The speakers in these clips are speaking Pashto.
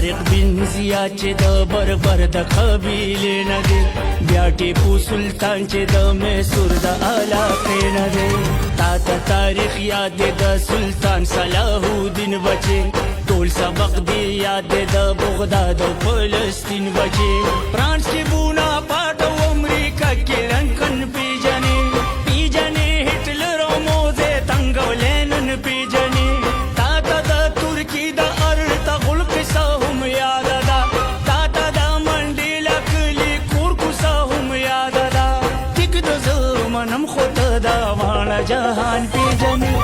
طارق بن زیاد چې د بربر د قبیلې نه دی، بیا ټیپو سلطان چې د میسور د علاقې نه دی. تا ته تاریخ یاد دی د سلطان صلاح الدین بچې، ټول سبق دی یاد دی د بغداد او فلسطین بچې. فرانس کې بوناپارټ او امریکا کې لنکن پیژنې، هټلر او موزې تنګ او لینن پیژنې. تا ته د ترکي د ارطغرل قصه هم یاده ده، تا ته د منډېلا کلي کور کوڅه هم یاده ده. ټیک د زه منم خو ته دا واړه جهان پیژنې.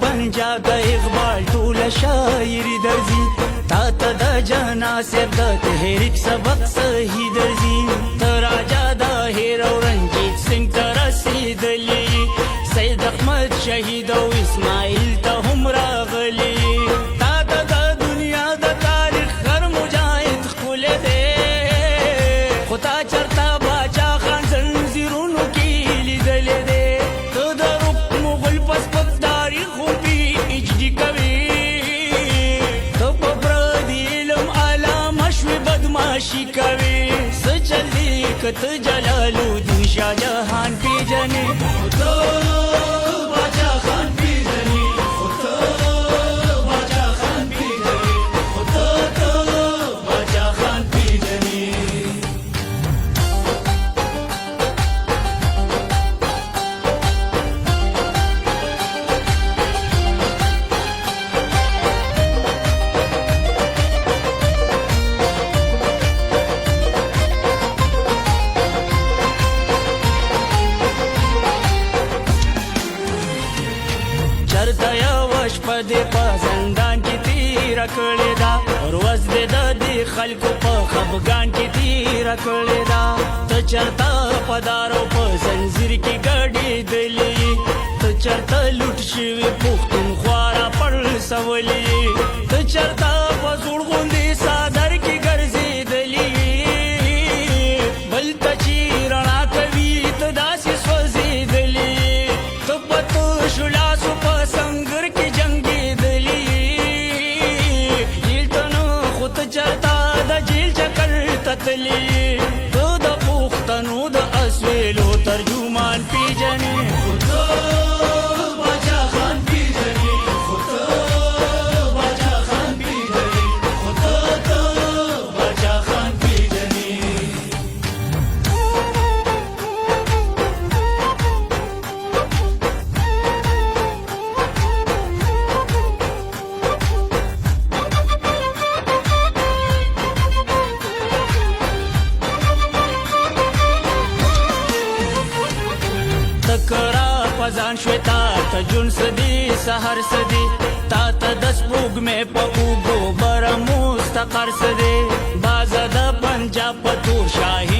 پنجاب د اقبال ټوله شاعري درځي، تا ته د جناصر د تحریک سبق صحیح درځي. ته راجا د هیر او رنجیت سنګ ته رسېدلي، سید احمد شهید او اسماعیل ته هم راغلي. تا ته د دنیا د تاریخ هر مجاهد ښکلی دی، خو تا چرته باچا خان زنځیرونو کې لیدلی دی. ته د روپ مغل په سپک تاریخ هم پیچډي کوي، ته په پردي علم علامه شوې بدماشي کوي. څه چل دی که ته جلال الدین شاه جهان پیژنې. چرته یوه شپه دې په زندان کې تېره کړې ده، ورځ دې د دې خلکو په خفګان کې تېره کړې ده. ته چرته په دار او په زنځیر کې ګډېدلې، ته چرته لوټ شوي پښتونخوا راپړسولې، ته چرته په زوړ غوندې څادر کې ګرځېدلې. بل ته چې رڼا کوي ته داسې سوځېدلې، ته په تشو لاسو په سنګر کې جنګېدلې. جیل ته نه خو ته چرته د جیل چکر ته تلې، ته د پښتنو د اسویلو ترجمان پیژنې. تکرا پزان شوی تا ته جون سدي سحر سدي، تا ته د سپوږمۍ په اوږو بره مستقر سدي. بازه د پنجاب په تور شاهي